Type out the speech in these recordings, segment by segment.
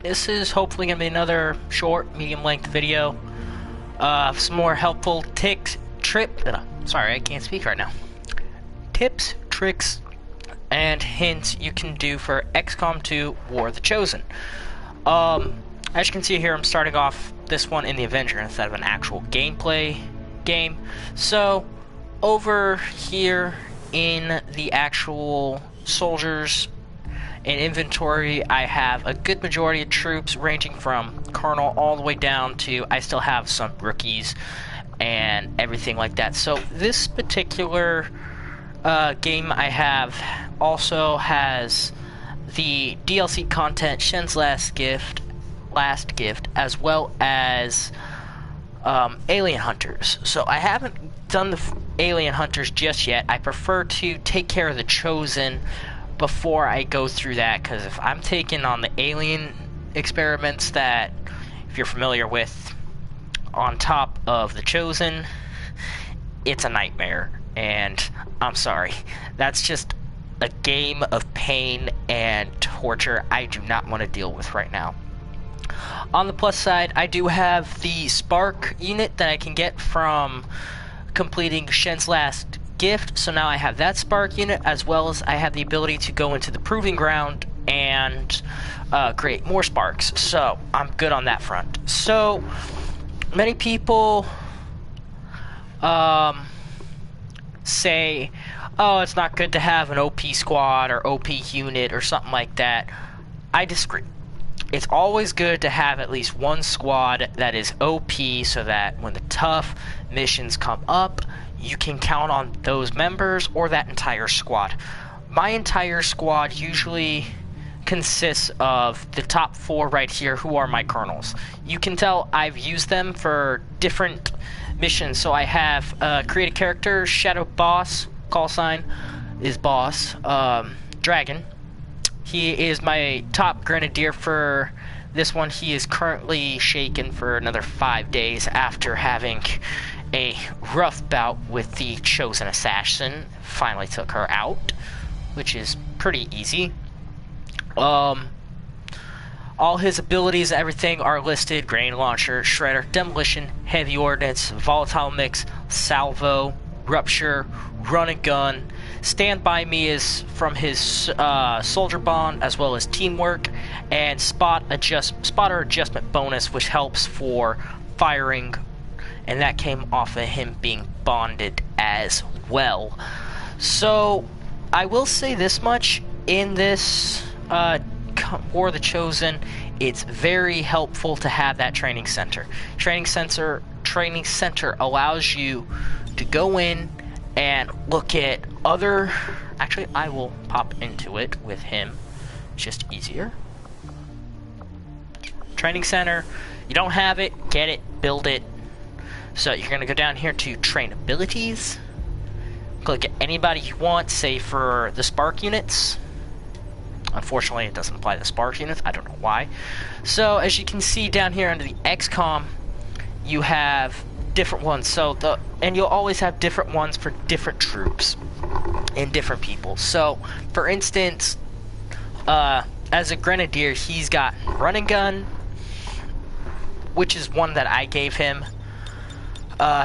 This is hopefully going to be another short, medium-length video. Some more helpful sorry, I can't speak right now. Tips, tricks, and hints you can do for XCOM 2 War of the Chosen. As you can see here, I'm starting off this one in the Avenger instead of an actual gameplay game. So, over here in the actual soldiers and inventory, I have a good majority of troops ranging from Colonel all the way down to I still have some rookies and everything like that. So this particular game I have also has the DLC content, Shen's Last Gift, as well as Alien Hunters. So I haven't done the Alien Hunters just yet. I prefer to take care of the Chosen before I go through that, because if I'm taking on the alien experiments that, if you're familiar with, on top of the Chosen, it's a nightmare, and I'm sorry, that's just a game of pain and torture I do not want to deal with right now. On the plus side, I do have the Spark unit that I can get from completing Shen's Last Gift, so now I have that Spark unit, as well as I have the ability to go into the Proving Ground and create more Sparks, so I'm good on that front. So, many people say, oh, it's not good to have an OP squad or OP unit or something like that. I disagree. It's always good to have at least one squad that is OP, so that when the tough missions come up, you can count on those members or that entire squad. My entire squad usually consists of the top 4 right here, who are my colonels. You can tell I've used them for different missions. So I have create a character, Shadow Boss, call sign is Boss, Dragon. He is my top grenadier for this one. He is currently shaken for another 5 days after having a rough bout with the Chosen Assassin. Finally took her out, which is pretty easy. All his abilities, everything are listed: Grenade Launcher, Shredder, Demolition, Heavy Ordnance, Volatile Mix, Salvo, Rupture, Run and Gun. Stand By Me is from his Soldier Bond, as well as Teamwork, and Spotter Adjustment bonus, which helps for firing, and that came off of him being bonded as well. So I will say this much: in this War of the Chosen, it's very helpful to have that training center. Training center allows you to go in and look at other... Actually, I will pop into it with him. It's just easier. Training center. You don't have it, get it, build it. So you're going to go down here to Train Abilities. Click at anybody you want, say for the Spark units. Unfortunately, it doesn't apply to the Spark units. I don't know why. So as you can see down here under the XCOM, you have different ones. And you'll always have different ones for different troops and different people. So, for instance, as a grenadier, he's got Run and Gun, which is one that I gave him.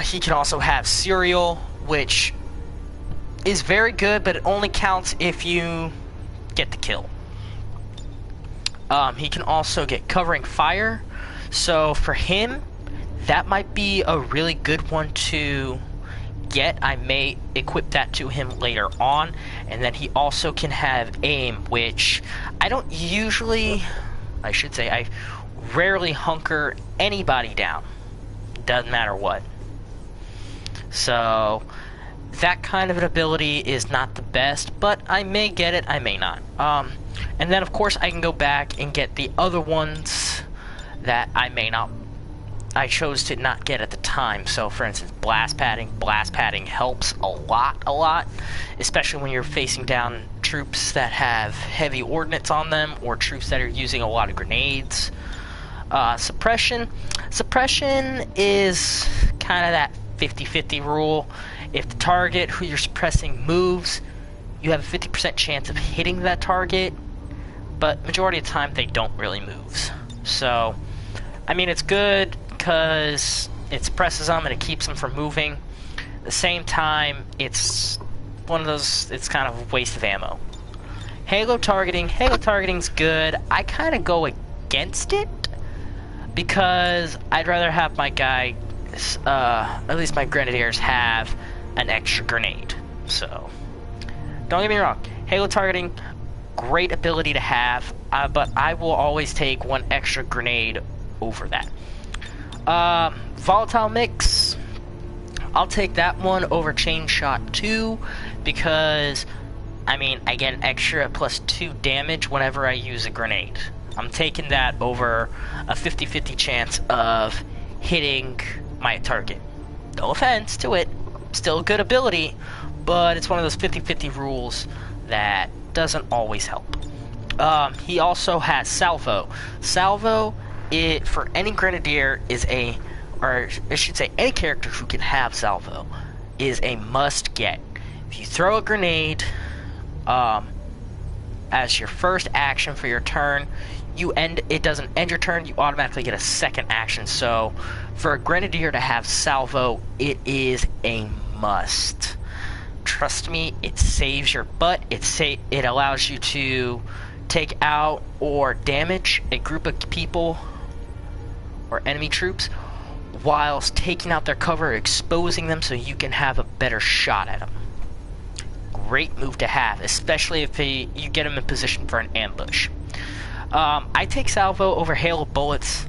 He can also have Serial, which is very good, but it only counts if you get the kill. He can also get Covering Fire, so for him, that might be a really good one to get. I may equip that to him later on. And then he also can have Aim, which I don't usually... I rarely hunker anybody down. Doesn't matter what. So, that kind of an ability is not the best, but I may get it, I may not. And then, of course, I can go back and get the other ones that I chose to not get at the time. So, for instance, Blast Padding. Blast Padding helps a lot, especially when you're facing down troops that have heavy ordnance on them, or troops that are using a lot of grenades. Suppression. Suppression is kind of that 50-50 rule. If the target who you're suppressing moves, you have a 50% chance of hitting that target, but majority of the time they don't really move. So, I mean, it's good because it suppresses them and it keeps them from moving. At the same time, it's one of those, it's kind of a waste of ammo. Halo targeting's good. I kind of go against it because I'd rather have my guy, at least my grenadiers, have an extra grenade. So, don't get me wrong, Halo targeting, great ability to have, but I will always take one extra grenade over that. Volatile mix, I'll take that one over chain shot 2 because, I mean, I get an extra +2 damage whenever I use a grenade. I'm taking that over a 50-50 chance of hitting my target. No offense to it, still a good ability, but it's one of those 50-50 rules that doesn't always help. He also has salvo. Salvo, for any grenadier, is a, or I should say any character who can have salvo, is a must get. If you throw a grenade as your first action for your turn, it doesn't end your turn, you automatically get a second action. So for a grenadier to have salvo, it is a must. Trust me, it saves your butt. It allows you to take out or damage a group of people or enemy troops whilst taking out their cover, exposing them so you can have a better shot at them. Great move to have, especially if you get them in position for an ambush. I take salvo over Hail of Bullets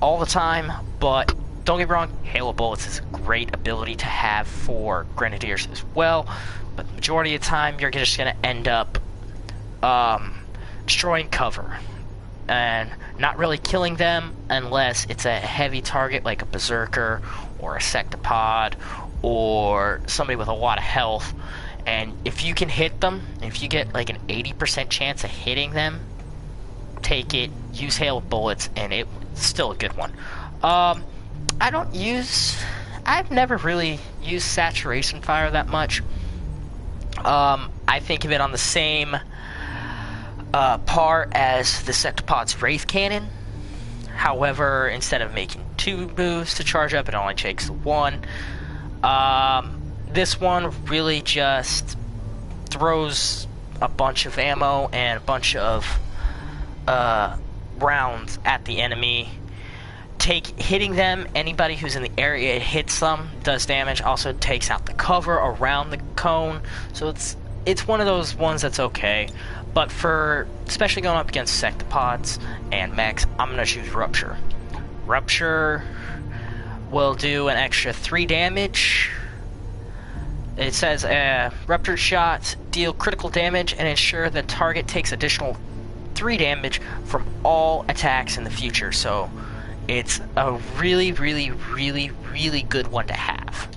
all the time, but don't get me wrong, Hail of Bullets is a great ability to have for grenadiers as well, but the majority of the time you're just going to end up destroying cover and not really killing them unless it's a heavy target like a berserker or a sectopod or somebody with a lot of health. And if you can hit them, if you get like an 80% chance of hitting them, take it, use Hail of Bullets, and it's still a good one. I've never really used saturation fire that much. I think of it on the same par as the Sectopod's Wraith Cannon. However, instead of making 2 moves to charge up, it only takes 1. This one really just throws a bunch of ammo and a bunch of rounds at the enemy. Hitting them, anybody who's in the area, it hits them, does damage, also takes out the cover around the cone. So it's one of those ones that's okay. But for, especially going up against sectopods and mechs, I'm going to choose Rupture. Rupture will do an extra 3 damage. It says, Ruptured shots deal critical damage and ensure the target takes additional 3 damage from all attacks in the future. So it's a really, really, really, really good one to have.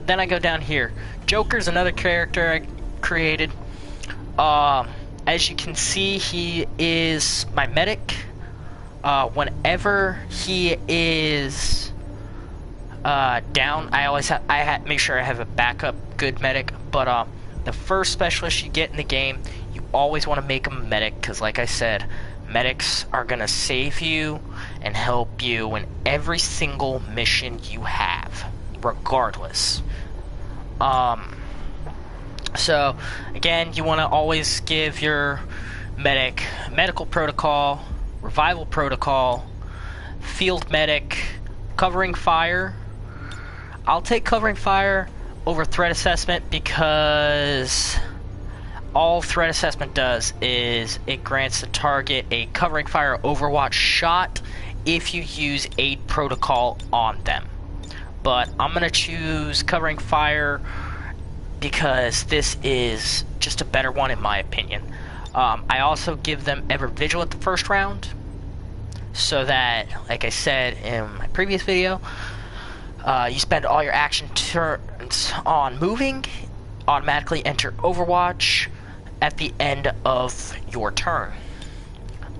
Then I go down here. Joker's another character I created. As you can see, he is my medic. Whenever he is down, I make sure I have a backup good medic. But the first specialist you get in the game, you always want to make him a medic, because like I said, medics are gonna save you and help you in every single mission you have, regardless. So again, you want to always give your medic medical protocol, revival protocol, field medic, covering fire. I'll take covering fire over threat assessment because all threat assessment does is it grants the target a covering fire overwatch shot if you use aid protocol on them. But I'm going to choose covering fire because this is just a better one in my opinion. I also give them ever vigilant the first round, so that, like I said in my previous video, you spend all your action turns on moving, automatically enter Overwatch at the end of your turn.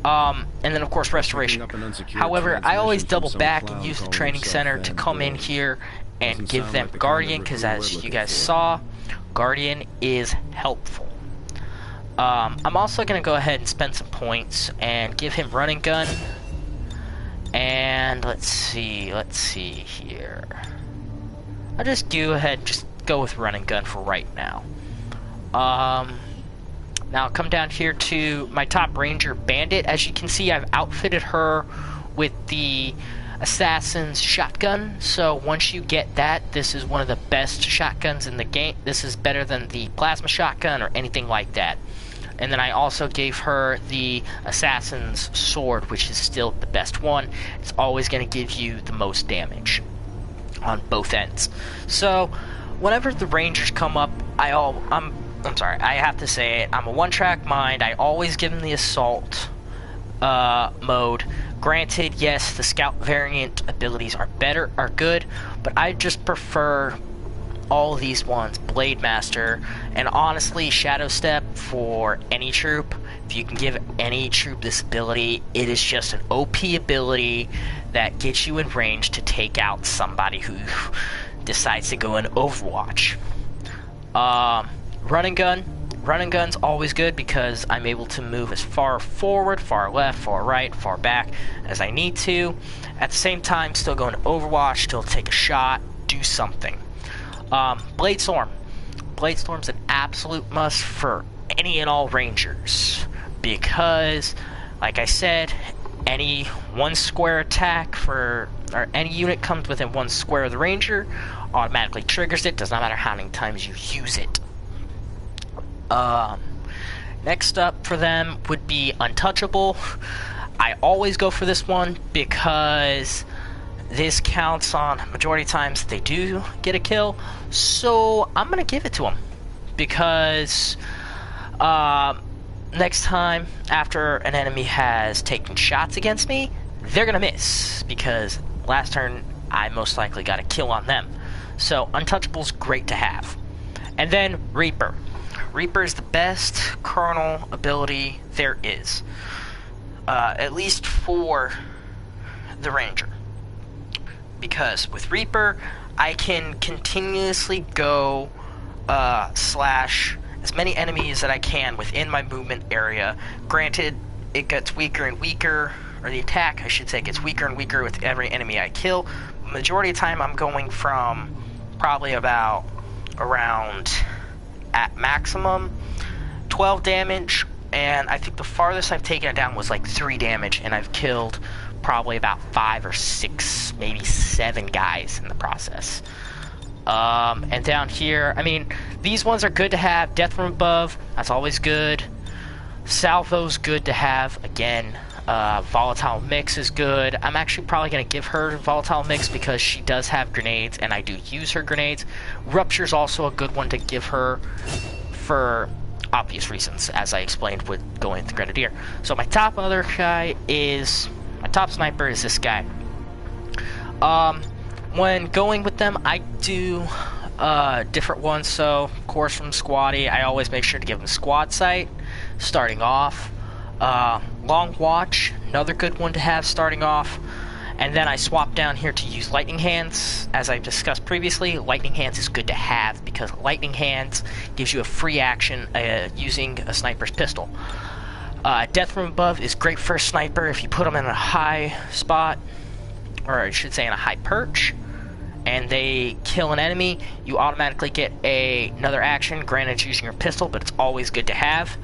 And then of course restoration. However, I always double back and use the training center to come in here and give them Guardian, because as you guys saw, Guardian is helpful. I'm also going to go ahead and spend some points and give him running gun. And let's see here. I'll just go ahead, just go with running gun for right now. Now come down here to my top ranger, Bandit. As you can see, I've outfitted her with the assassin's shotgun. So once you get that, this is one of the best shotguns in the game. This is better than the plasma shotgun or anything like that. And then I also gave her the assassin's sword, which is still the best one. It's always going to give you the most damage on both ends. So whenever the rangers come up, I'm sorry, I have to say it, I'm a one-track mind. I always give them the assault mode. Granted, yes, the scout variant abilities are good, but I just prefer all of these ones, Blade Master, and honestly, Shadow Step for any troop. If you can give any troop this ability, it is just an OP ability that gets you in range to take out somebody who decides to go in Overwatch. Running gun's always good because I'm able to move as far forward, far left, far right, far back as I need to. At the same time, still go into Overwatch, still take a shot, do something. Blade Storm's an absolute must for any and all rangers because, like I said, any one square attack or any unit comes within one square of the ranger automatically triggers it. Does not matter how many times you use it. Next up for them would be Untouchable. I always go for this one because this counts on majority of times they do get a kill, so I'm gonna give it to them because next time after an enemy has taken shots against me, they're gonna miss because last turn I most likely got a kill on them. So Untouchable's great to have. And then Reaper. Reaper is the best Colonel ability there is, at least for the Ranger. Because with Reaper, I can continuously go slash as many enemies that I can within my movement area. Granted, it gets weaker and weaker, or the attack, I should say, gets weaker and weaker with every enemy I kill. Majority of the time, I'm going from probably about around, at maximum, 12 damage, and I think the farthest I've taken it down was like 3 damage, and I've killed probably about 5 or 6, maybe 7 guys in the process. And down here, I mean, these ones are good to have. Death from Above, that's always good. Salvo's good to have, again. Volatile Mix is good. I'm actually probably going to give her Volatile Mix because she does have grenades, and I do use her grenades. Rupture's also a good one to give her for obvious reasons, as I explained with going with Grenadier. So my top sniper is this guy. When going with them, I do different ones. So, of course, from Squatty, I always make sure to give them Squad Sight, starting off. Long Watch, another good one to have starting off. And then I swap down here to use Lightning Hands. As I discussed previously, Lightning Hands is good to have because Lightning Hands gives you a free action using a sniper's pistol. Death from Above is great for a sniper if you put them in a high spot, or I should say in a high perch, and they kill an enemy, you automatically get another action. Granted, it's using your pistol, but it's always good to have.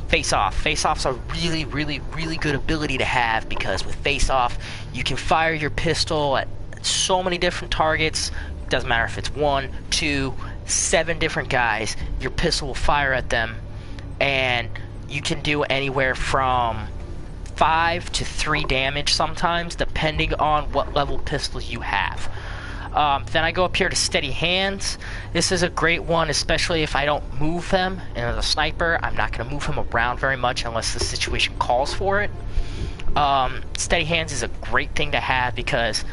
Face Off. Face Off's a really, really, really good ability to have because with Face Off, you can fire your pistol at so many different targets. Doesn't matter if it's 1, 2, 7 different guys. Your pistol will fire at them, and you can do anywhere from 5 to 3 damage sometimes, depending on what level pistol you have. Then I go up here to Steady Hands. This is a great one, especially if I don't move them. And as a sniper, I'm not going to move him around very much unless the situation calls for it. Steady Hands is a great thing to have because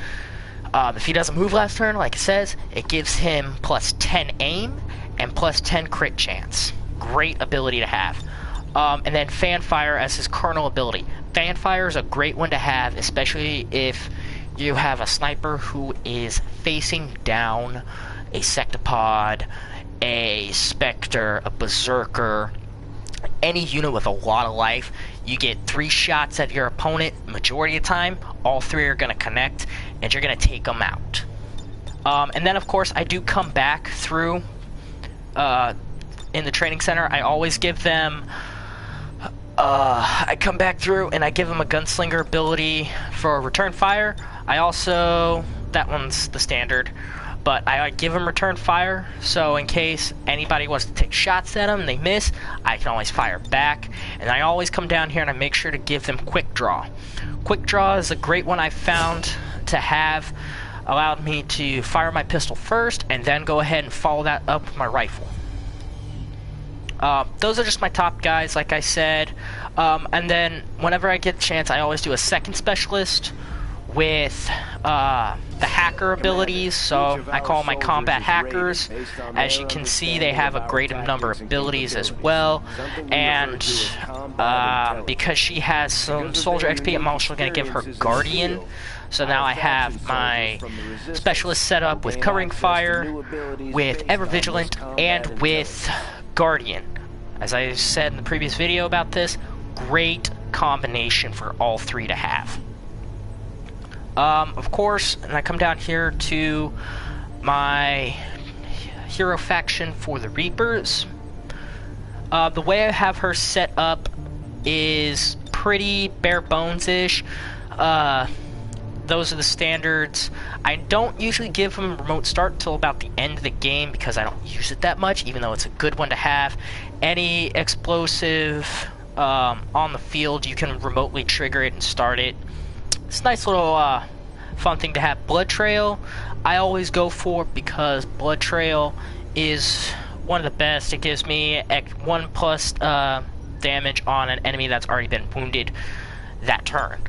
if he doesn't move last turn, like it says, it gives him plus 10 aim and plus 10 crit chance. Great ability to have. And then Fanfire as his Colonel ability. Fanfire is a great one to have, especially if you have a sniper who is facing down a Sectopod, a Spectre, a Berserker, any unit with a lot of life, you get 3 shots at your opponent. Majority of the time, all 3 are going to connect, and you're going to take them out. And then, of course, I do come back through in the training center. I always give them... I come back through and I give them a gunslinger ability for return fire. I also... that one's the standard. But I give them return fire, so in case anybody wants to take shots at them and they miss, I can always fire back. And I always come down here and I make sure to give them quick draw. Quick draw is a great one I found to have. Allowed me to fire my pistol first and then go ahead and follow that up with my rifle. Those are just my top guys, like I said. And then whenever I get the chance, I always do a second specialist with the hacker abilities, so I call my combat hackers. As you can see, they have a great number of abilities as well, and because she has some soldier XP, I'm also going to give her Guardian. So now I have my specialist set up with covering fire, with ever vigilant, and with Guardian. As I said in the previous video about this, great combination for all 3 to have. Of course, and I come down here to my hero faction for the Reapers. The way I have her set up is pretty bare bones-ish. Those are the standards. I don't usually give them a remote start until about the end of the game because I don't use it that much, even though it's a good one to have. Any explosive on the field, you can remotely trigger it and start it. It's a nice little fun thing to have. Blood Trail, I always go for because Blood Trail is one of the best. It gives me 1+ damage on an enemy that's already been wounded that turn.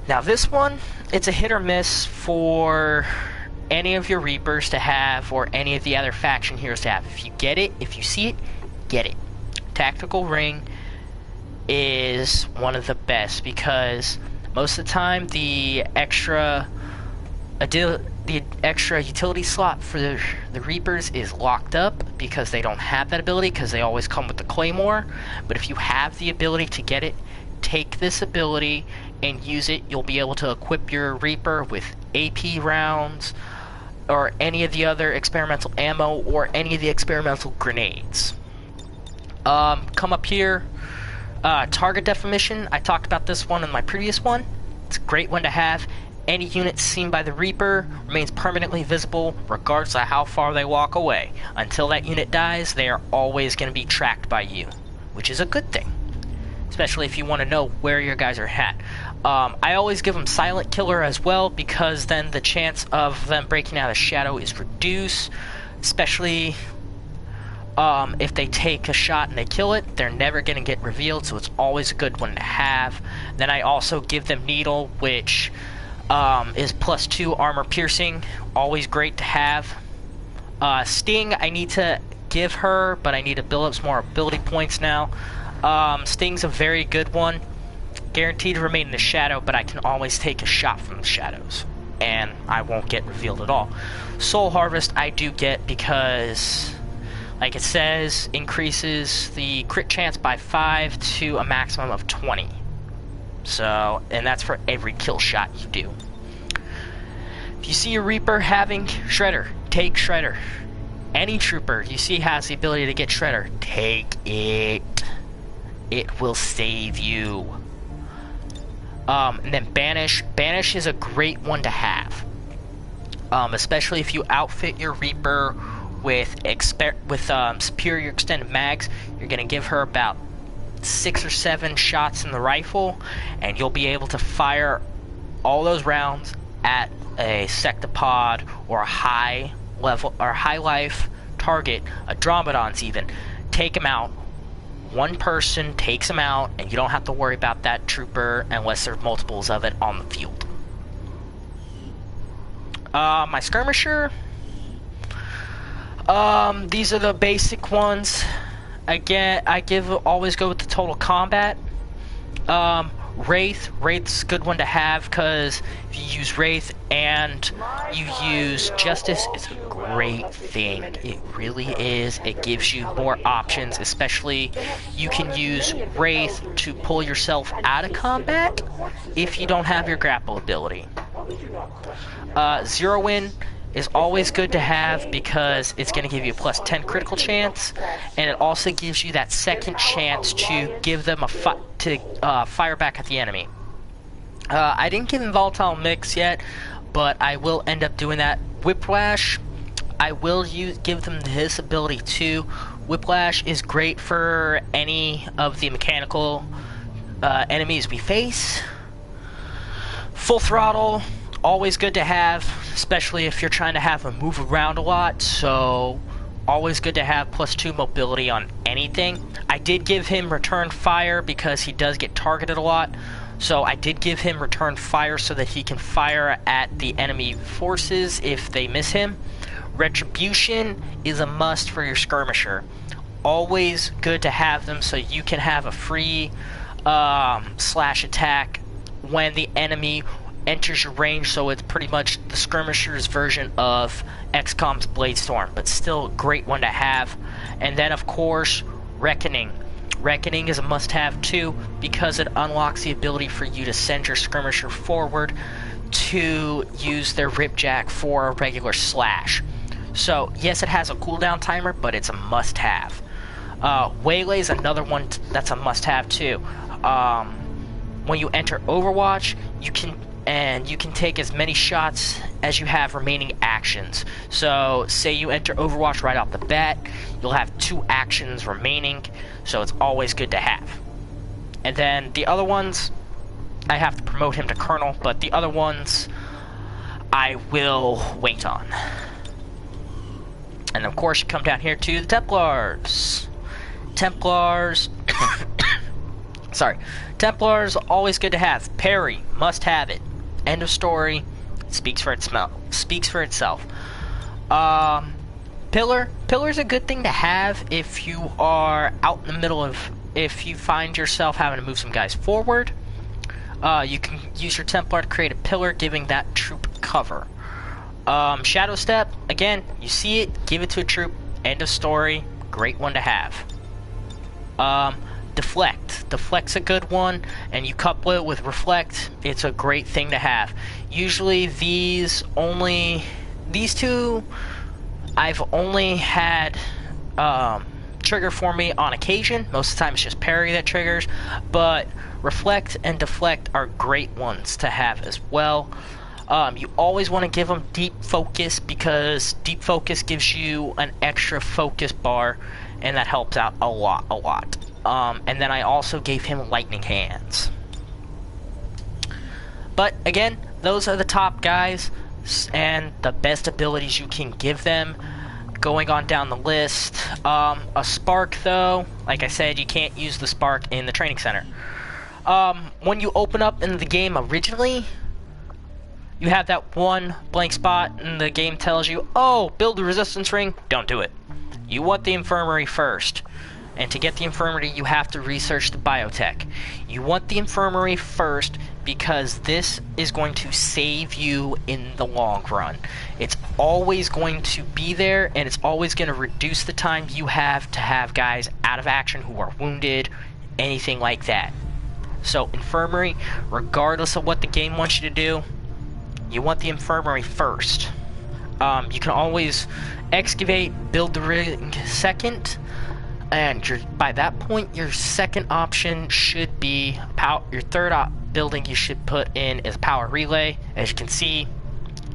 Now this one, it's a hit or miss for any of your Reapers to have or any of the other faction heroes to have. If you get it, if you see it, get it. Tactical Ring is one of the best because most of the time the extra utility slot for the Reapers is locked up because they don't have that ability because they always come with the Claymore. But if you have the ability to get it, take this ability and use it. You'll be able to equip your Reaper with AP rounds or any of the other experimental ammo or any of the experimental grenades. Come up here. Target definition, I talked about this one in my previous one. It's a great one to have. Any unit seen by the Reaper remains permanently visible regardless of how far they walk away. Until that unit dies, they are always going to be tracked by you, which is a good thing, especially if you want to know where your guys are at. I always give them Silent Killer as well because then the chance of them breaking out of shadow is reduced, especially if they take a shot and they kill it, they're never going to get revealed, so it's always a good one to have. Then I also give them Needle, which is +2 armor piercing, always great to have. Sting, I need to give her, but I need to build up some more ability points now. Sting's a very good one. Guaranteed to remain in the shadow, but I can always take a shot from the shadows, and I won't get revealed at all. Soul Harvest I do get because, like it says, increases the crit chance by 5 to a maximum of 20. So, and that's for every kill shot you do. If you see a Reaper having Shredder, take Shredder. Any trooper you see has the ability to get Shredder, take it. It will save you. And then Banish. Banish is a great one to have. Especially if you outfit your Reaper with superior extended mags. You're going to give her about 6 or 7 shots in the rifle, and you'll be able to fire all those rounds at a sectopod or a high level or high life target, Andromedons even. Take them out. One person takes them out, and you don't have to worry about that trooper unless there's multiples of it on the field. My skirmisher, these are the basic ones. Again, I always go with the total combat. Wraith's a good one to have, because if you use Wraith and you use Justice, it's a great thing. It really is. It gives you more options, especially you can use Wraith to pull yourself out of combat if you don't have your grapple ability. Zero Win is always good to have because it's going to give you a plus 10 critical chance, and it also gives you that second chance to give them a fire back at the enemy. I didn't give him Volatile Mix yet, but I will end up doing that. Whiplash, I will give them this ability too. Whiplash is great for any of the mechanical enemies we face. Full Throttle, always good to have, especially if you're trying to have him move around a lot, so always good to have plus 2 mobility on anything. I did give him Return Fire because he does get targeted a lot, so I did give him Return Fire so that he can fire at the enemy forces if they miss him. Retribution is a must for your skirmisher. Always good to have them so you can have a free slash attack when the enemy enters your range, so it's pretty much the skirmisher's version of Xcom's Bladestorm, but still a great one to have. And then of course, Reckoning. Reckoning is a must-have too, because it unlocks the ability for you to send your skirmisher forward to use their Ripjack for a regular slash. So yes, it has a cooldown timer, but it's a must-have. Waylay is another one that's a must-have too. When you enter Overwatch, you can take as many shots as you have remaining actions. So say you enter Overwatch right off the bat, you'll have 2 actions remaining, so it's always good to have. And then the other ones, I have to promote him to Colonel, but the other ones I will wait on. And of course you come down here to the Templars. Templars sorry. Templars, always good to have. Parry, must have it. End of story. Speaks for itself. Pillar's a good thing to have if you are out in the middle of, if you find yourself having to move some guys forward. You can use your Templar to create a pillar, giving that troop cover. Shadow Step, again, you see it, give it to a troop. End of story. Great one to have. Deflect. Deflect's a good one, and you couple it with Reflect, it's a great thing to have. Usually these two I've only had trigger for me on occasion. Most of the time it's just parry that triggers, but Reflect and Deflect are great ones to have as well. You always want to give them Deep Focus, because Deep Focus gives you an extra focus bar, and that helps out a lot. And then I also gave him Lightning Hands. But again, those are the top guys and the best abilities you can give them. Going on down the list, a Spark though, like I said, you can't use the Spark in the training center. When you open up in the game originally, you have that one blank spot and the game tells you, oh, build the resistance ring. Don't do it. You want the infirmary first. And to get the infirmary, you have to research the biotech. You want the infirmary first because this is going to save you in the long run. It's always going to be there, and it's always going to reduce the time you have to have guys out of action who are wounded, anything like that. So infirmary, regardless of what the game wants you to do, you want the infirmary first. You can always excavate, build the ring second, and by that point, your second option should be your third building you should put in is power relay. As you can see,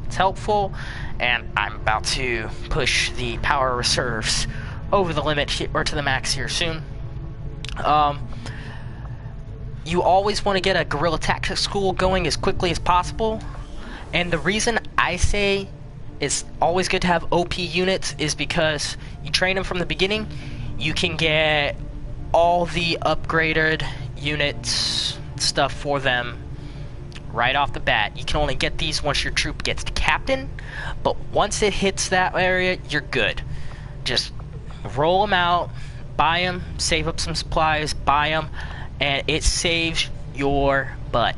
it's helpful, and I'm about to push the power reserves over the limit or to the max here soon. You always want to get a guerrilla tactics school going as quickly as possible, and the reason I say it's always good to have OP units is because you train them from the beginning. You can get all the upgraded units stuff for them right off the bat. You can only get these once your troop gets to captain, but once it hits that area, you're good. Just roll them out, buy them, save up some supplies, buy them, and it saves your butt.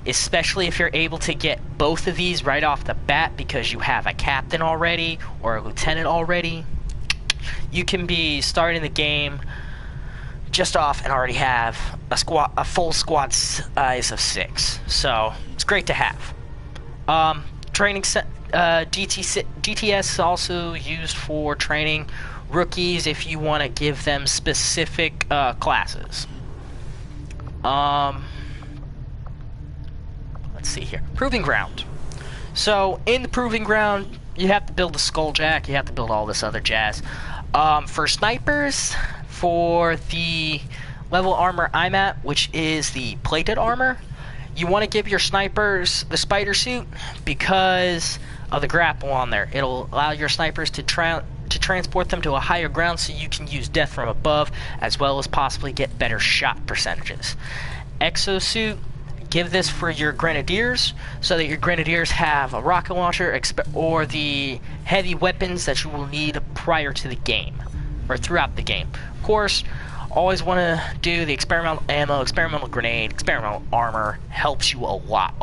Especially if you're able to get both of these right off the bat because you have a captain already or a lieutenant already. You can be starting the game just off and already have a full squad size of 6. So it's great to have. GTS is also used for training rookies if you want to give them specific classes. Let's see here. Proving ground. So in the proving ground, you have to build the skulljack. You have to build all this other jazz. For snipers, for the level armor I'm at, which is the plated armor, you want to give your snipers the spider suit because of the grapple on there. It'll allow your snipers to transport them to a higher ground so you can use death from above as well as possibly get better shot percentages. Exosuit, give this for your grenadiers so that your grenadiers have a rocket launcher or the heavy weapons that you will need prior to the game or throughout the game. Of course, always want to do the experimental ammo, experimental grenade, experimental armor. Helps you a lot.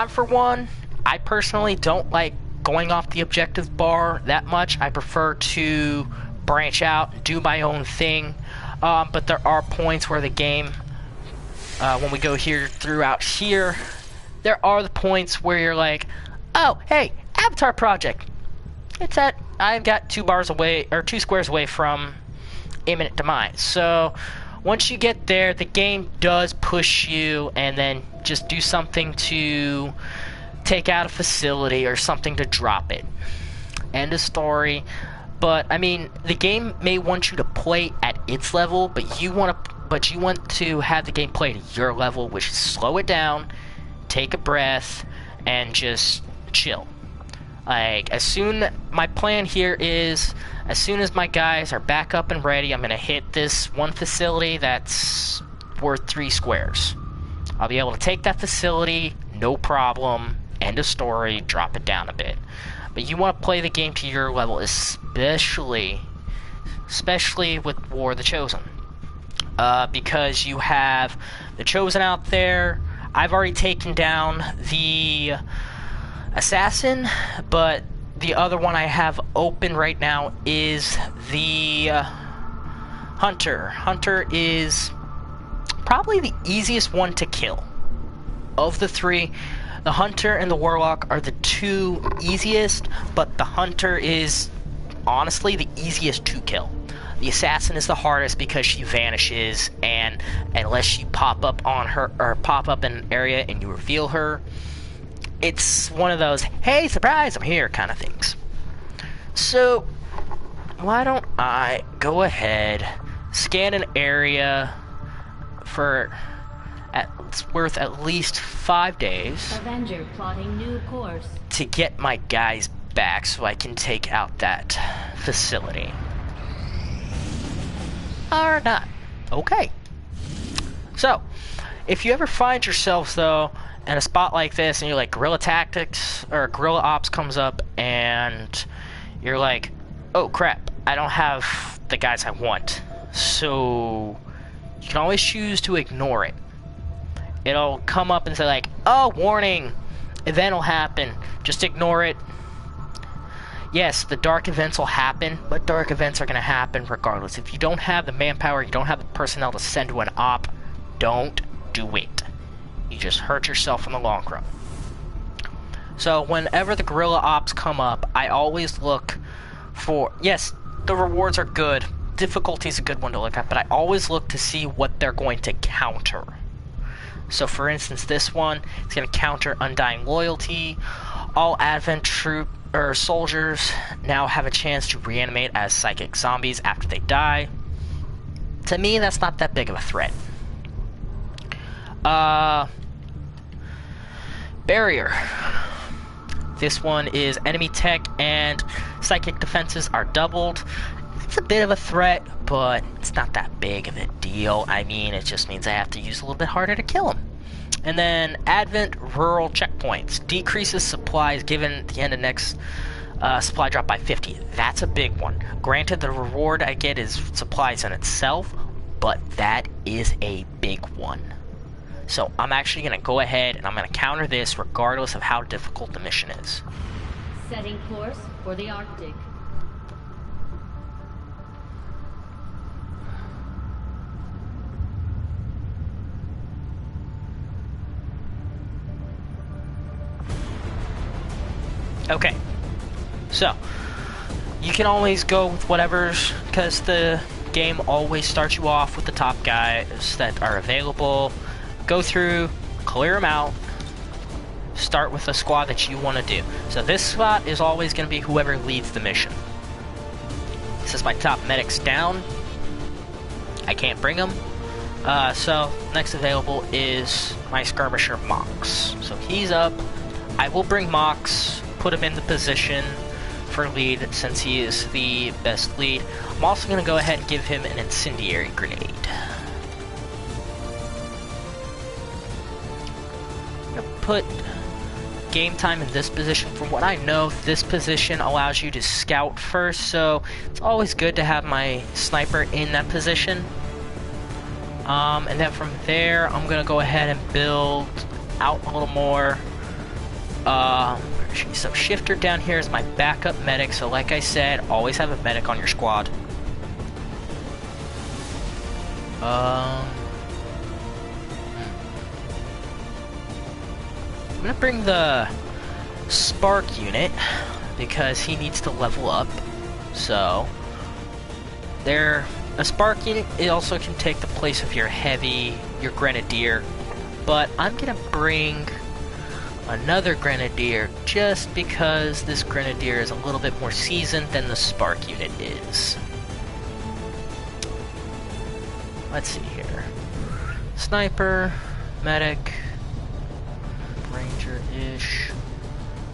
For one, I personally don't like going off the objective bar that much. I prefer to branch out and do my own thing. But there are points where the game, when we go here throughout here, there are the points where you're like, oh, hey, Avatar Project. It's at, I've got 2 squares away from imminent demise. So once you get there, the game does push you and then just do something to take out a facility or something to drop it. End of story. But I mean, the game may want you to play at its level, but you want to have the game play at your level, which is slow it down, take a breath, and just chill. Like, my plan here is, as soon as my guys are back up and ready, I'm gonna hit this one facility that's worth 3 squares. I'll be able to take that facility, no problem, end of story, drop it down a bit. But you want to play the game to your level, especially with War of the Chosen. Because you have the Chosen out there. I've already taken down the Assassin, but the other one I have open right now is the Hunter. Hunter is probably the easiest one to kill. Of the 3, the Hunter and the Warlock are the 2 easiest, but the Hunter is honestly the easiest to kill. The Assassin is the hardest because she vanishes, and unless you pop up on her or pop up in an area and you reveal her, it's one of those, hey, surprise, I'm here kind of things. So why don't I go ahead, scan an area for it's worth at least 5 days Avenger plotting new course to get my guys back so I can take out that facility. Or not. Okay. So, if you ever find yourself, though, in a spot like this and you're like, guerrilla tactics or guerrilla ops comes up and you're like, oh crap, I don't have the guys I want. So, you can always choose to ignore it. It'll come up and say like, oh, warning, event will happen. Just ignore it. Yes, the dark events will happen, but dark events are going to happen regardless. If you don't have the manpower, you don't have the personnel to send to an op, don't do it. You just hurt yourself in the long run. So whenever the guerrilla ops come up, I always look for, yes, the rewards are good. Difficulty is a good one to look at, but I always look to see what they're going to counter. So for instance, this one is going to counter Undying Loyalty. All Advent troop or soldiers now have a chance to reanimate as psychic zombies after they die. To me, that's not that big of a threat. Barrier. This one is enemy tech and psychic defenses are doubled. It's a bit of a threat, but it's not that big of a deal. I mean, it just means I have to use a little bit harder to kill them. And then Advent Rural Checkpoints. Decreases supplies given the end of next supply drop by 50. That's a big one. Granted, the reward I get is supplies in itself, but that is a big one. So I'm actually going to go ahead and I'm going to counter this regardless of how difficult the mission is. Setting course for the Arctic. Okay, so you can always go with whatever's, because the game always starts you off with the top guys that are available. Go through, clear them out, start with the squad that you want to do. So this squad is always going to be whoever leads the mission. This is my top medics down. I can't bring them. So next available is my skirmisher Mox. So he's up. I will bring Mox, put him in the position for lead since he is the best lead. I'm also going to go ahead and give him an incendiary grenade. I'm going to put game time in this position. From what I know, this position allows you to scout first, so it's always good to have my sniper in that position. And then from there, I'm going to go ahead and build out a little more. So shifter down here is my backup medic, so like I said, always have a medic on your squad. I'm gonna bring the spark unit because he needs to level up. So a spark unit, it also can take the place of your grenadier, but I'm gonna bring another grenadier just because this grenadier is a little bit more seasoned than the spark unit is. Let's see here. Sniper, medic, ranger-ish,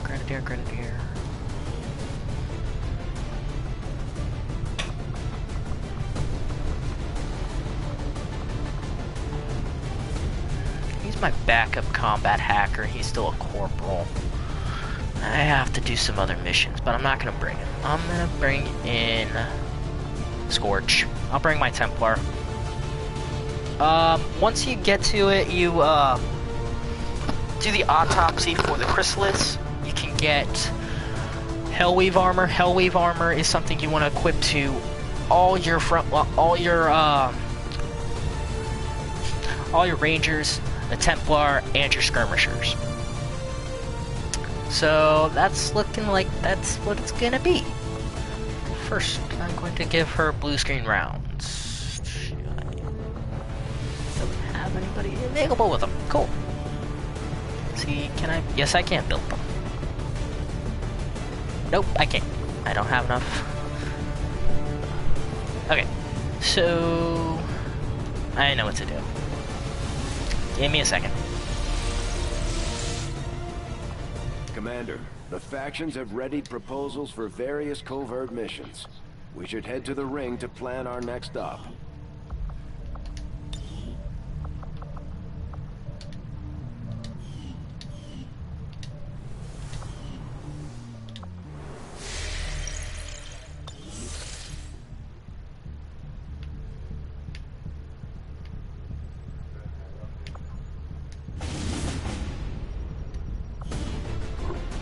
grenadier. He's my backup combat hacker. He's still a corporal. I have to do some other missions, but I'm not going to bring him. I'm going to bring in Scorch. I'll bring my Templar. Once you get to it, you do the autopsy for the chrysalis. You can get Hellweave armor. Hellweave armor is something you want to equip to all your rangers, the Templar, and your skirmishers. So that's looking like that's what it's gonna be. First, I'm going to give her blue screen rounds. Doesn't have anybody available with them. Cool. See, can I? Yes, I can build them. Nope, I can't. I don't have enough. Okay, so I know what to do. Give me a second. Commander, the factions have readied proposals for various covert missions. We should head to the ring to plan our next stop.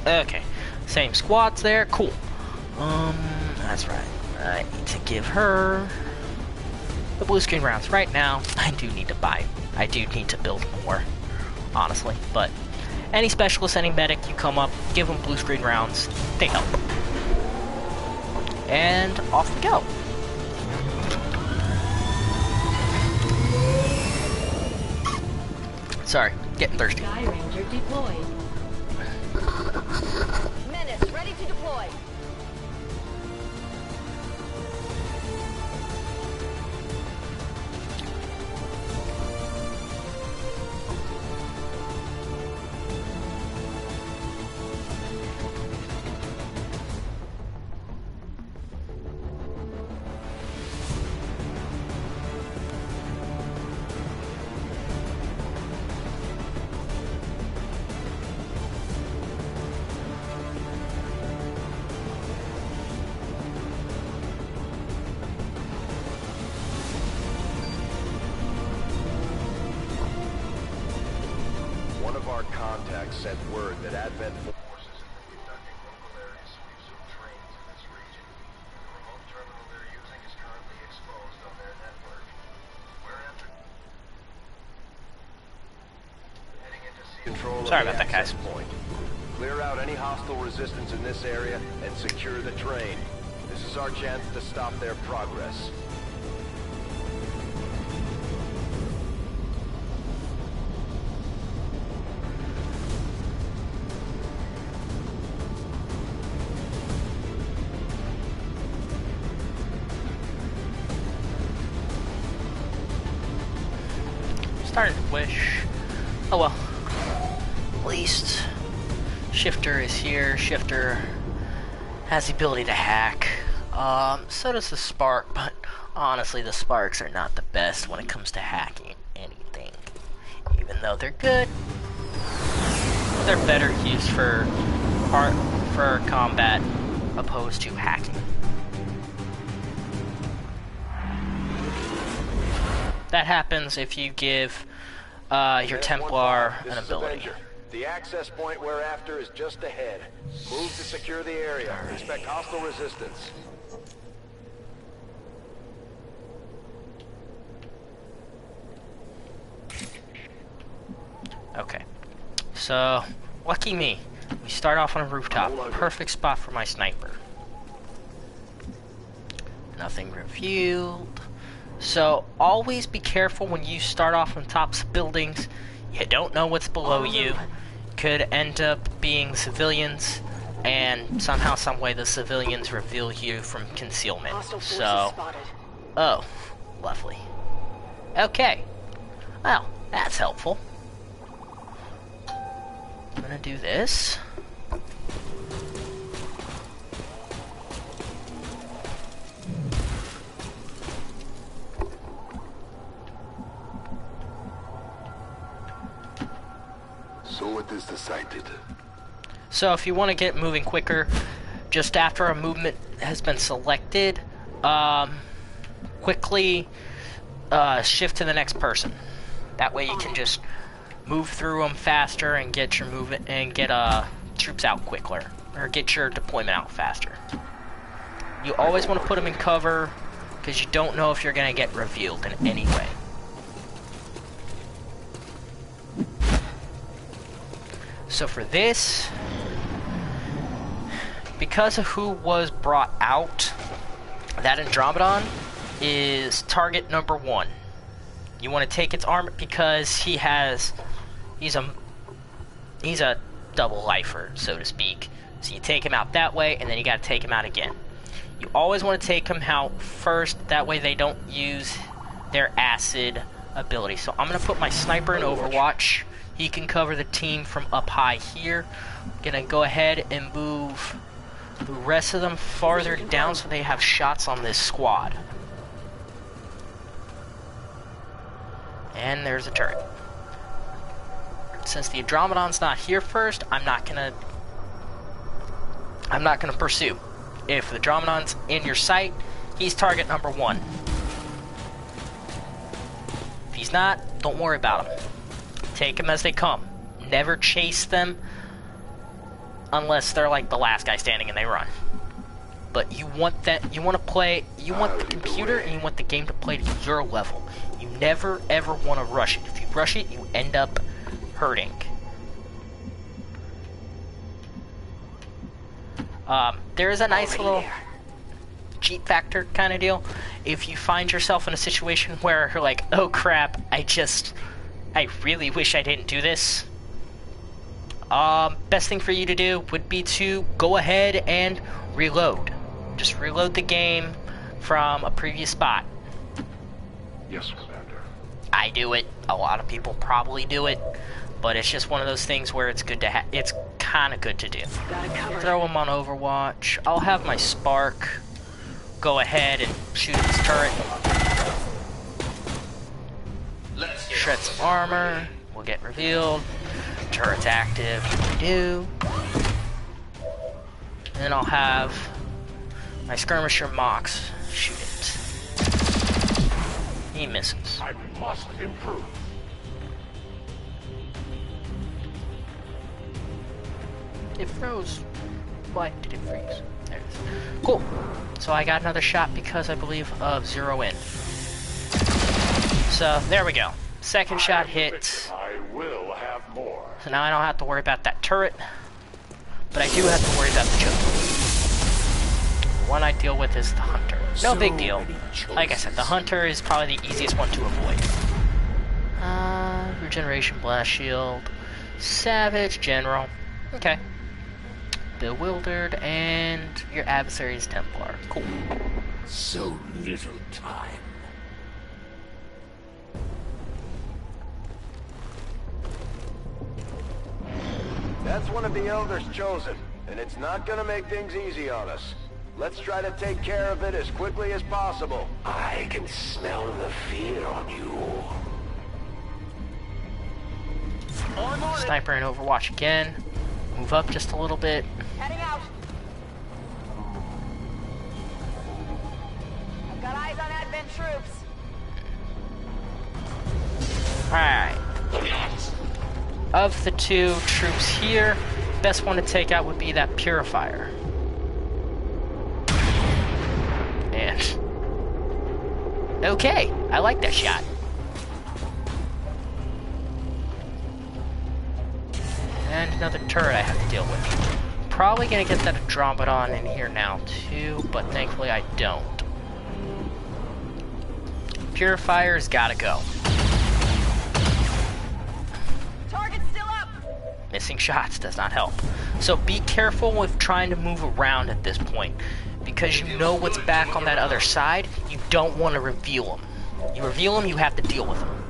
Okay, same squads there, cool. That's right. I need to give her the blue screen rounds. Right now, I do need to build more, honestly. But any specialist, any medic, you come up, give them blue screen rounds, they help. And off we go. Sorry, getting thirsty. Sky Ranger deployed. Menace, ready to deploy. our contacts sent word that Advent forces have been conducting local air disputes of trains in this region. The remote terminal they're using is currently exposed on their network. We're heading into control Sorry of the about that, guys. access point. Clear out any hostile resistance in this area and secure the train. This is our chance to stop their progress. Started to wish. Oh well. At least Shifter is here. Shifter has the ability to hack. So does the Spark, but honestly the Sparks are not the best when it comes to hacking anything. Even though they're good, they're better used for combat opposed to hacking. That happens if you give your Templar an ability. The access point we're after is just ahead. Move to secure the area. Expect hostile resistance. Okay. So, lucky me. We start off on a rooftop. Perfect spot for my sniper. Nothing revealed. So always be careful when you start off on tops of buildings. You don't know what's below you. Could end up being civilians, and somehow, some way, the civilians reveal you from concealment. So, oh, lovely. Okay. Well, that's helpful. I'm gonna do this. So what is decided? So if you want to get moving quicker, just after a movement has been selected, quickly shift to the next person. That way you can just move through them faster and get your movement and get troops out quicker, or get your deployment out faster. You always want to put them in cover because you don't know if you're going to get revealed in any way. So for this, because of who was brought out, that Andromedon is target number 1. You want to take its armor because he's a double lifer, so to speak. So you take him out that way, and then you got to take him out again. You always want to take him out first, that way they don't use their acid ability. So I'm going to put my sniper in Overwatch. He can cover the team from up high here. I'm gonna go ahead and move the rest of them farther down so they have shots on this squad. And there's a turret. Since the Andromedon's not here first, I'm not gonna pursue. If the Andromedon's in your sight, he's target number 1. If he's not, don't worry about him. Take them as they come. Never chase them unless they're like the last guy standing and they run. But you want the computer and you want the game to play to your level. You never ever want to rush it. If you rush it, you end up hurting. There is a nice little cheat factor kind of deal. If you find yourself in a situation where you're like, oh crap, I really wish I didn't do this. Best thing for you to do would be to go ahead and reload. Just reload the game from a previous spot. Yes, Commander. I do it. A lot of people probably do it, but it's just one of those things where it's good to it's kind of good to do. Throw them on Overwatch. I'll have my Spark go ahead and shoot at this turret. Shred some armor, we'll get revealed. Turret's active, we do. And then I'll have my skirmisher Mox shoot it. He misses. I must improve. It froze. Why did it freeze? There it is. Cool. So I got another shot because I believe of 0 in. So there we go. Second shot hit. I will have more. So now I don't have to worry about that turret. But I do have to worry about the choke. The one I deal with is the hunter. No big deal. Like I said, the hunter is probably the easiest one to avoid. Regeneration, blast shield, savage, general. Okay. Bewildered, and your adversary's Templar. Cool. So little time. That's one of the elders chosen, and it's not gonna make things easy on us. Let's try to take care of it as quickly as possible. I can smell the fear on you. I'm on it. Sniper and Overwatch again. Move up just a little bit. Heading out. I've got eyes on Advent troops. Alright. Of the two troops here, best one to take out would be that Purifier. And... okay, I like that shot. And another turret I have to deal with. Probably gonna get that Andromedon in here now too, but thankfully I don't. Purifier's gotta go. Target's still up. Missing shots does not help. So be careful with trying to move around at this point. Because you know what's back on that other side, you don't want to reveal them. You reveal them, you have to deal with them.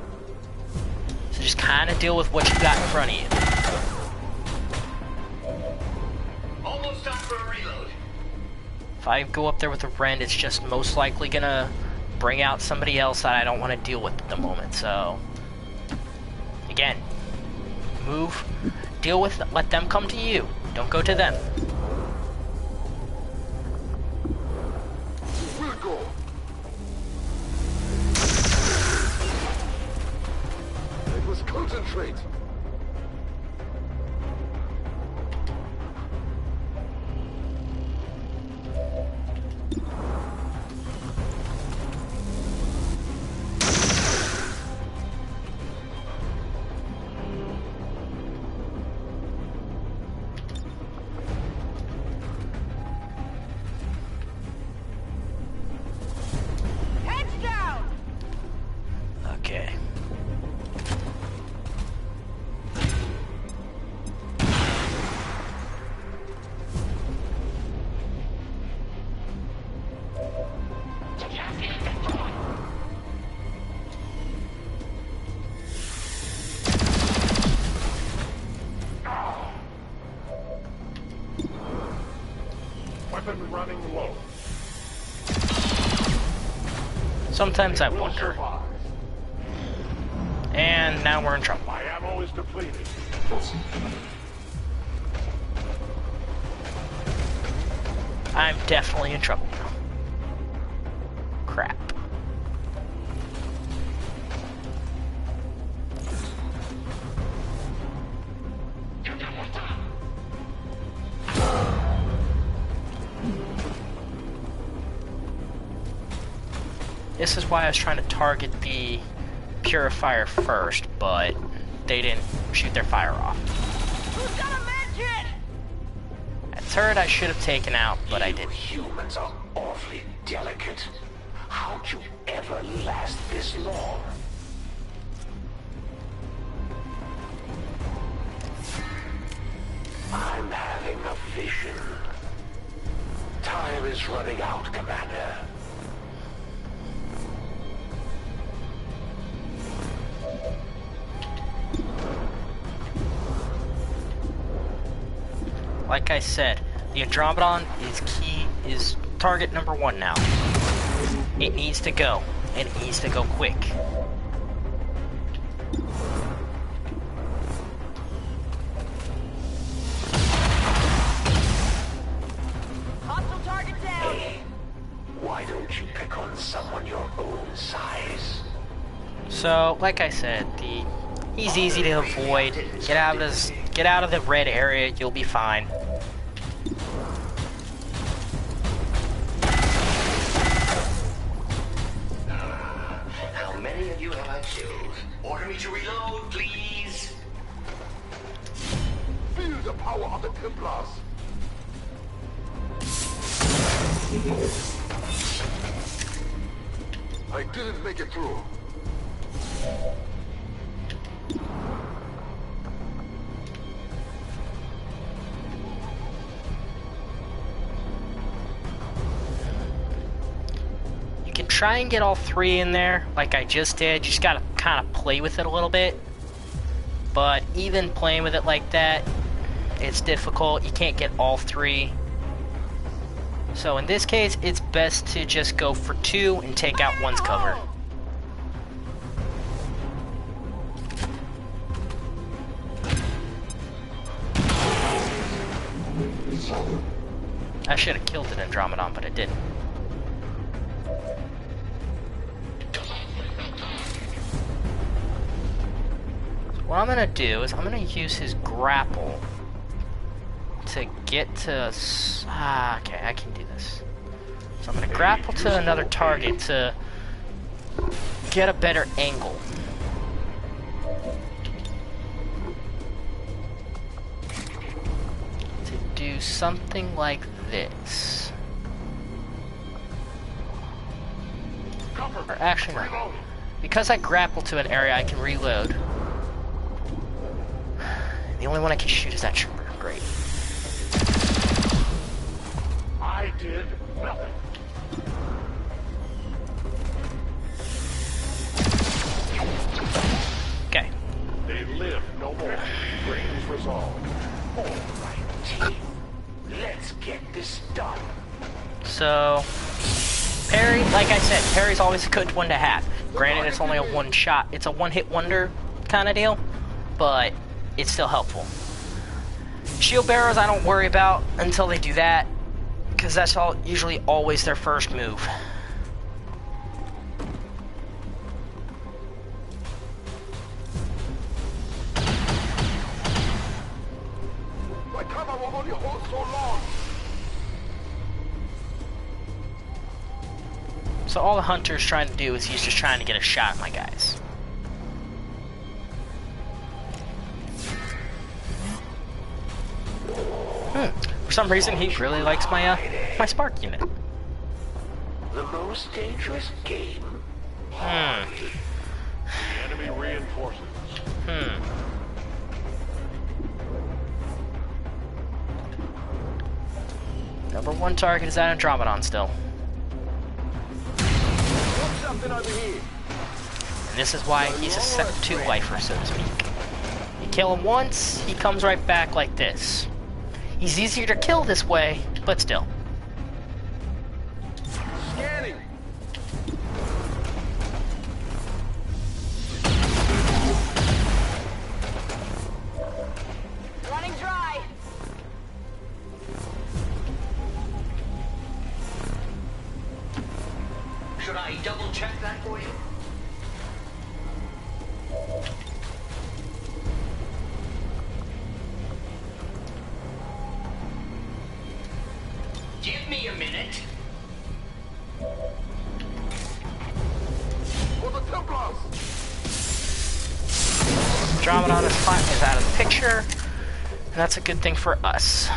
So just kind of deal with what you got in front of you. Almost time for a reload. If I go up there with a Rend, it's just most likely gonna bring out somebody else that I don't want to deal with at the moment. So, again, move, deal with, let them come to you. Don't go to them. We'll go. It was concentrate. Heads down. Okay. Weapon running low. Sometimes I wonder. And now we're in trouble. My ammo is depleted. I'm definitely in trouble now. Crap. This is why I was trying to target the Purifier first, but they didn't shoot their fire off. Who's got a med kit? That turret I should have taken out, but I didn't. Humans are awfully delicate. How'd you ever last this long? I'm having a vision. Time is running out, Commander. Like I said, the Andromedon is target number 1 now. It needs to go, and it needs to go quick. Hostile target down. Why don't you pick on someone your own size? So, like I said, the He's easy to avoid. Get out of the red area, you'll be fine. How many of you have I killed? Order me to reload, please. Feel the power of the Templars. I didn't make it through. You can try and get all 3 in there, like I just did. You just gotta kind of play with it a little bit. But even playing with it like that, it's difficult. You can't get all 3. So in this case, it's best to just go for 2 and take out one's cover. I should have killed an Andromedon, but I didn't. So what I'm gonna do is I'm gonna use his grapple to get to... okay, I can do this. So I'm gonna grapple to another target to get a better angle. To do something like this. Or actually, no. Because I grapple to an area, I can reload. The only one I can shoot is that trooper. Great. I did nothing. Okay. They live no more. Brains resolved. All right, team. Let's get this done. So, parry, like I said, parry's always a good one to have. Granted, it's only a one shot. It's a one-hit wonder kind of deal, but it's still helpful. Shield bearers I don't worry about until they do that, because that's usually always their first move. My cover will only hold so long. So all the hunter's trying to do is he's just trying to get a shot at my guys. For some reason, he really likes my my spark unit. The most dangerous game. The enemy reinforces. Number 1 target is that Andromedon still. Something over here. And this is why he's a set 2 lifer, so to speak. You kill him once, he comes right back like this. He's easier to kill this way, but still. Scanning. Running dry. Should I double check that for you? Give me a minute. For the Templars. Andromedon is out of the picture, and that's a good thing for us.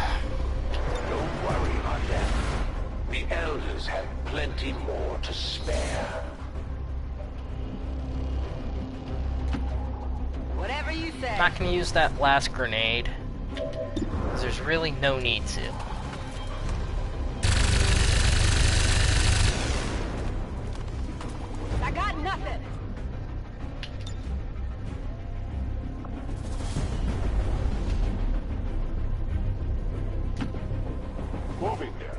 Don't worry about them. The elders have plenty more to spare. Whatever you say. I'm not going to use that last grenade, because there's really no need to. I got nothing. Moving there.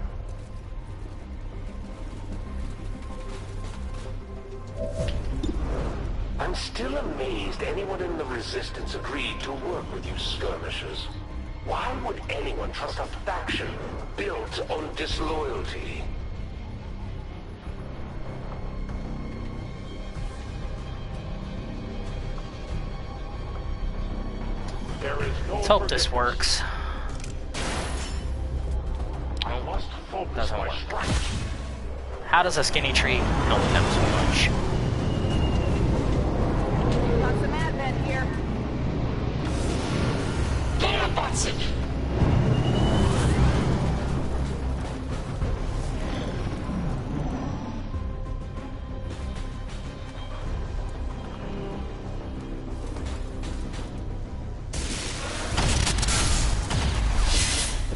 I'm still amazed anyone in the Resistance agreed to work with you skirmishers. Why would anyone trust a faction built on disloyalty? There is no Let's hope this forgiveness. works. I must focus Doesn't my work. strikes. How does a skinny tree help them so much? Got some advent here.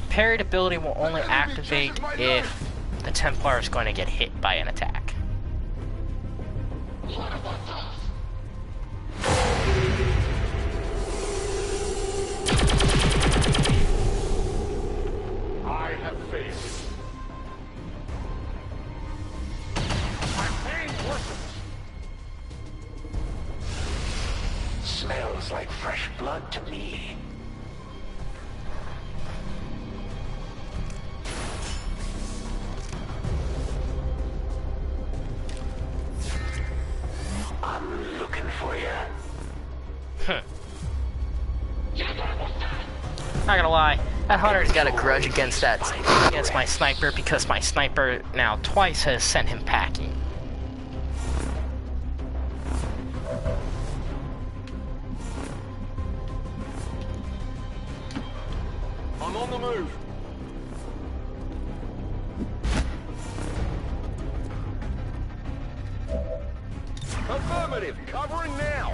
Parried ability will only activate if the Templar is going to get hit by an attack. I have failed. My pain worsens. Smells like fresh blood to me. I'm looking for you. Not gonna lie, that hunter's got a grudge against my sniper because my sniper now twice has sent him packing. I'm on the move. Affirmative, covering now.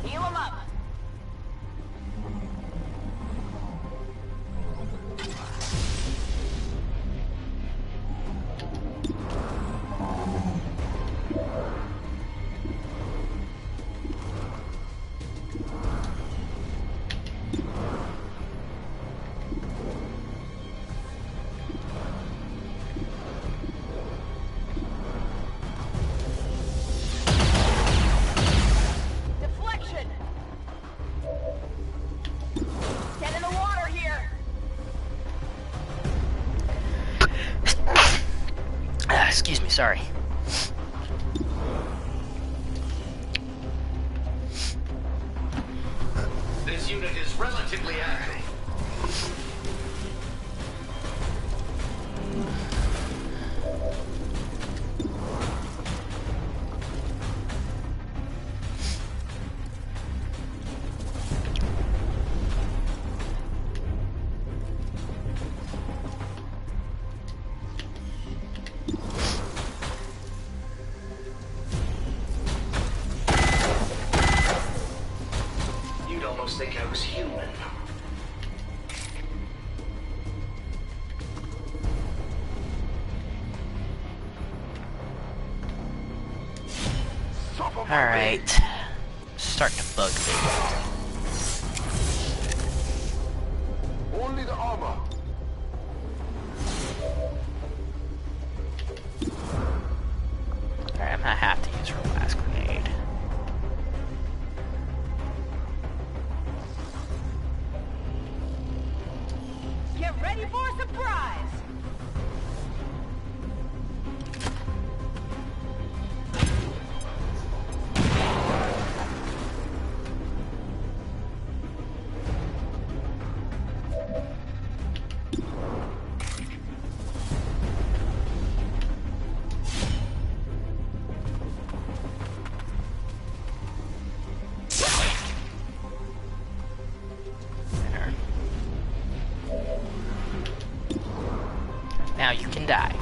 Heal him up. Deflection. Get in the water here. Excuse me, sorry. This unit is relatively active. You'd almost think I was human. Alright. Starting to bug me. Only the armor. Alright, I'm gonna have to use her last grenade. Get ready for a surprise. There. Now you can die.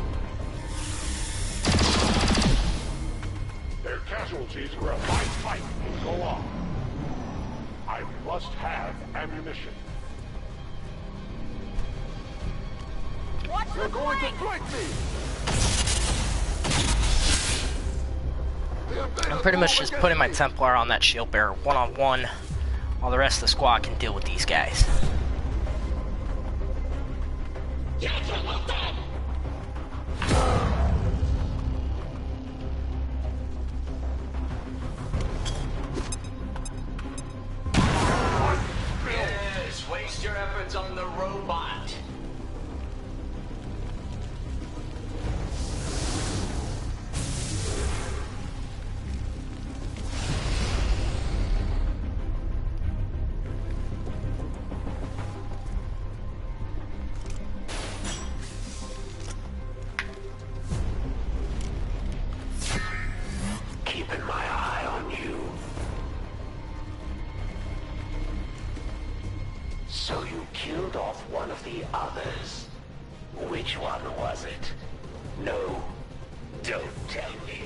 Their casualties were a fine fight. Go on. I must have ammunition. Watch the They're going to flank. flank me. I'm pretty much just putting my Templar on that shield bearer one-on-one, while the rest of the squad can deal with these guys. Yes, waste your efforts on the robot. off one of the others. Which one was it? No, don't tell me.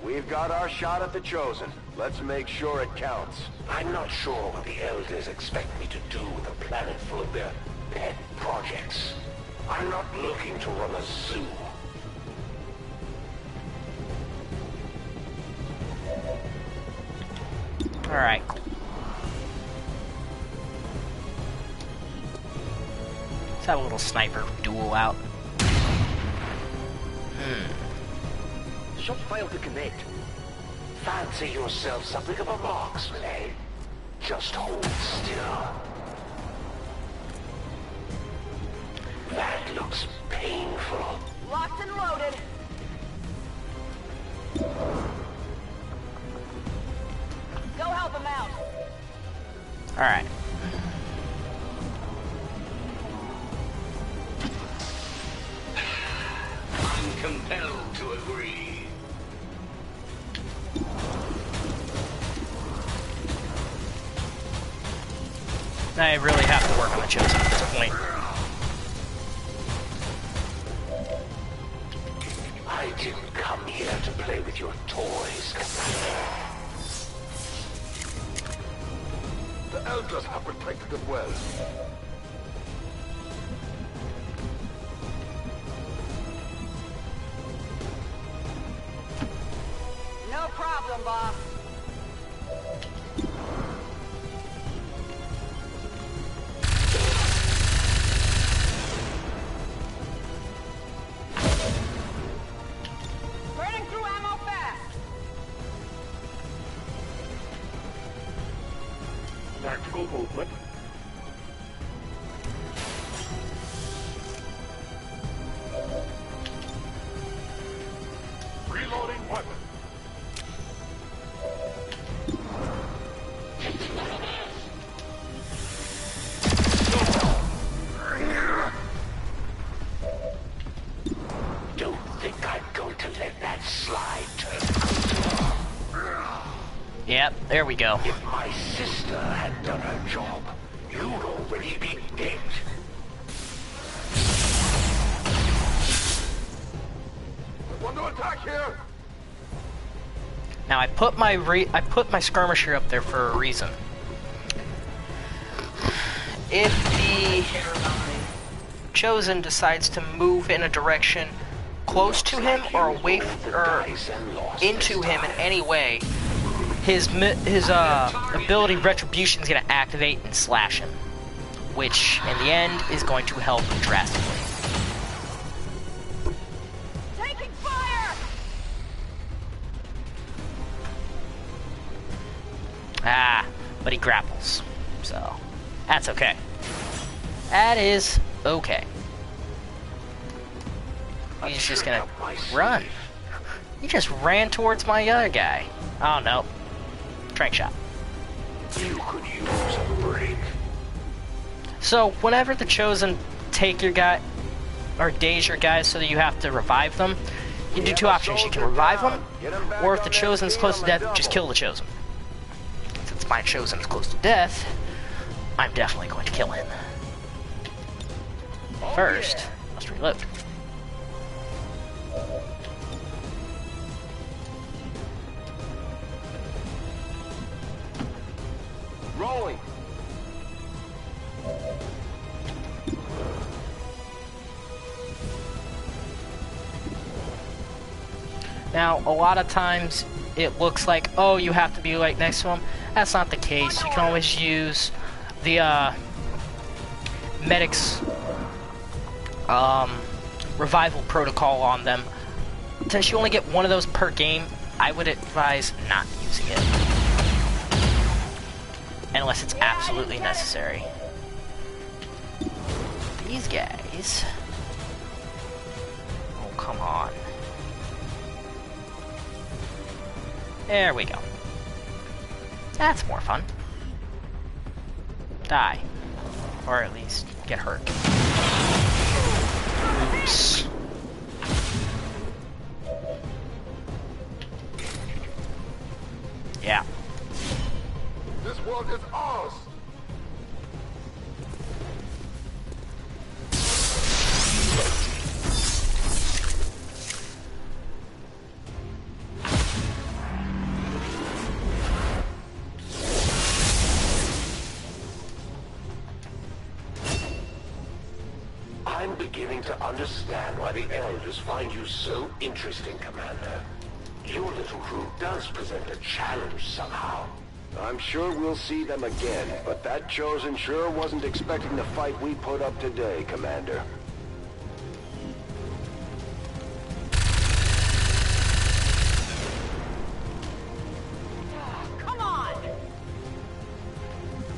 We've got our shot at the Chosen. Let's make sure it counts. I'm not sure what the Elders expect me to do with a planet full of their pet projects. I'm not looking to run a zoo. Alright, cool. Let's have a little sniper duel out. Shot failed to connect. Fancy yourself something of a marksman, eh? Just hold still. That looks painful. Locked and loaded. Go help him out. Alright. I'm compelled to agree. I really have to work on the Chosen at this point. I didn't come here to play with your toys, Commander. The Elders have protected them well. No problem, boss. Burning through ammo fast. Tactical movement. Reloading weapon. Don't think I'm going to let that slide turn. Yep, there we go. If my sister had done her job, you'd already be dead. Under attack here. Now I put my skirmisher up there for a reason. If the Chosen decides to move in a direction close to him or away or into him in any way, his ability Retribution is going to activate and slash him, which in the end is going to help drastically. Taking fire! Ah, but he grapples, so that's okay. That is okay. He's just gonna run. He just ran towards my other guy. Oh no. Trank shot. You could use a break. So whenever the Chosen take your guy or daze your guys so that you have to revive them, you can do two options. You can revive them, or if the Chosen's close to death, just kill the Chosen. Since my Chosen is close to death, I'm definitely going to kill him. First, let's reload. Rolling. Now, a lot of times it looks like, oh, you have to be right next to him. That's not the case. You can always use the medic's revival protocol on them. Since you only get one of those per game, I would advise not using it. Unless it's absolutely necessary. These guys... Oh, come on. There we go. That's more fun. Die. Or at least get hurt. Oops. Yeah. This world is ours. beginning to understand why the Elders find you so interesting, Commander. Your little crew does present a challenge somehow. I'm sure we'll see them again, but that Chosen sure wasn't expecting the fight we put up today, Commander. Come on!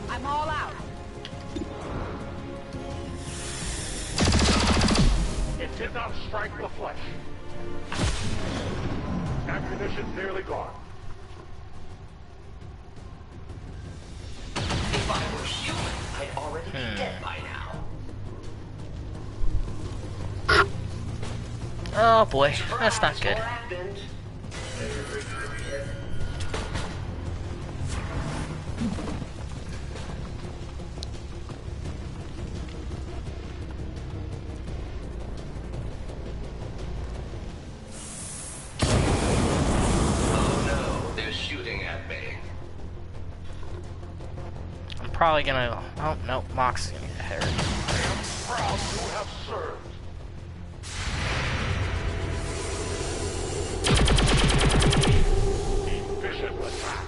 I'm all out. It did not strike the flesh. Ammunition nearly gone. If I were human, I'd already be dead by now. Oh boy, that's not good. What happened? Oh no, they're shooting at me. I'm probably gonna. Oh no, Mox is gonna get hurt. Proud to have served. Efficient attack.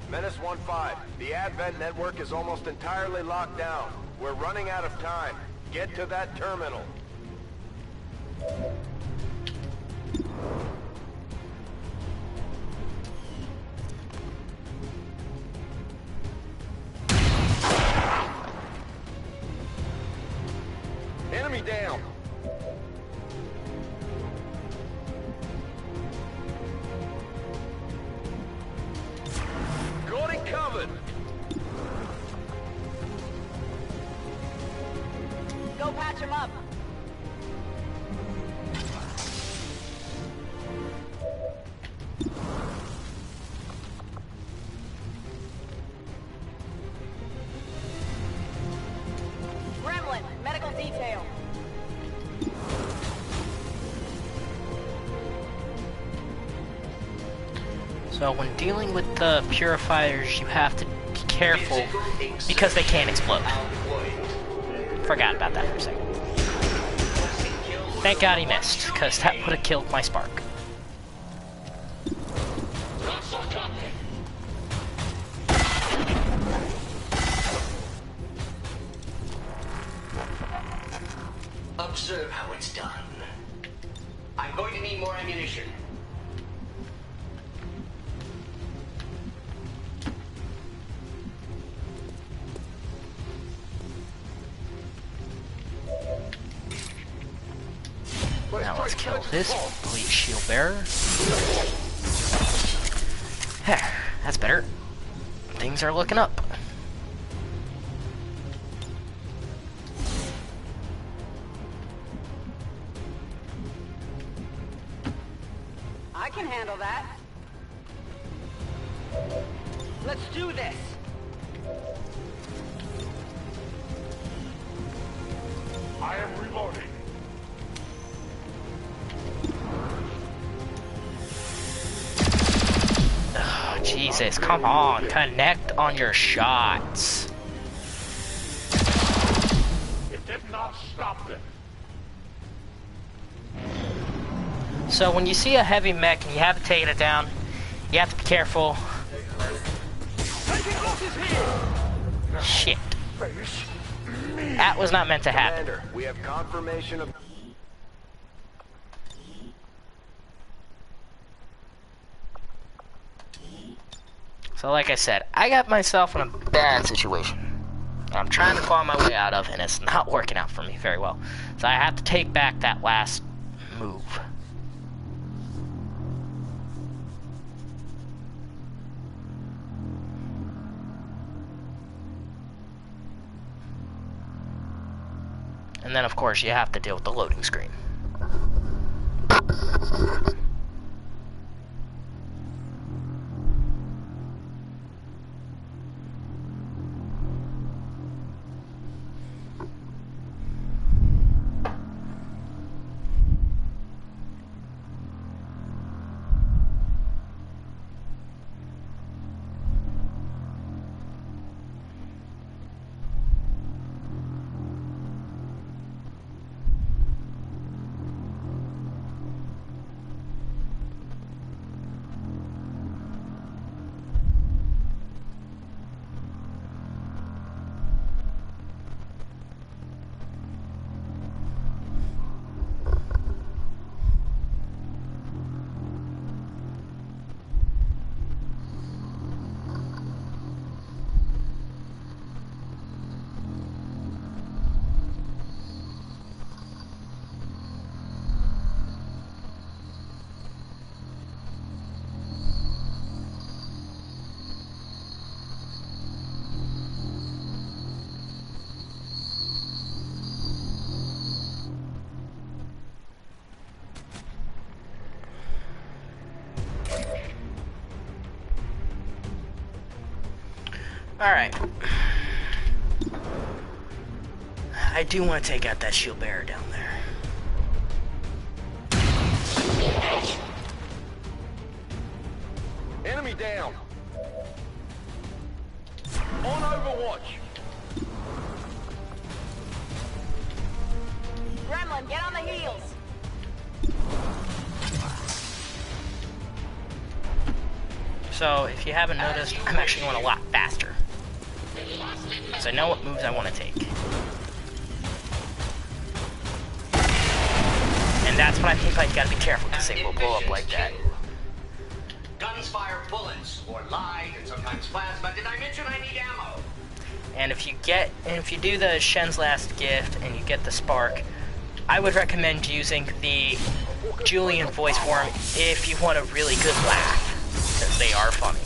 Menace 1-5, the Advent network is almost entirely locked down. We're running out of time. Get to that terminal. Enemy down. Got it covered. Go patch him up. Gremlin, medical detail. So when dealing with the purifiers, you have to be careful because they can explode. Forgot about that for a second. Thank God he missed, because that would have killed my spark. Observe how it's done. I'm going to need more ammunition. Now let's kill this bleach shield bearer. There, that's better. Things are looking up. I can handle that. Let's do this. I am reloading. Oh, Jesus, come on, connect on your shots. It did not stop them. So when you see a heavy mech and you have to take it down, you have to be careful. Shit. That was not meant to happen. Commander, we have confirmation of... So like I said, I got myself in a bad situation. I'm trying to claw my way out of, and it's not working out for me very well. So I have to take back that last move. And then, of course, you have to deal with the loading screen. Alright. I do want to take out that shield bearer down there. Enemy down. On Overwatch. Gremlin, get on the heels. So, if you haven't noticed, I'm actually going a lot faster. Because I know what moves I want to take. And that's what I think you gotta be careful, because they will blow up like that. Guns fire bullets, or light, and sometimes plasma. Did I mention I need ammo? And if you do the Shen's Last Gift and you get the spark, I would recommend using the Julian voice form if you want a really good laugh, because they are funny.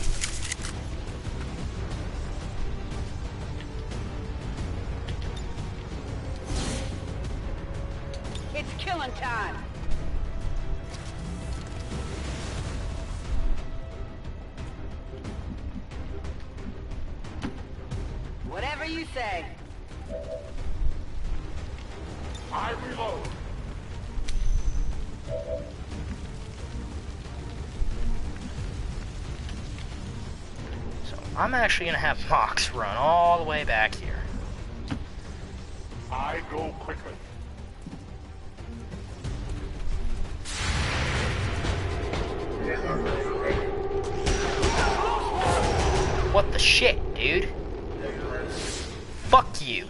It's killing time. Whatever you say. I reload. So I'm actually gonna have Mox run all the way back here. I go quickly. What the shit, dude? Fuck you.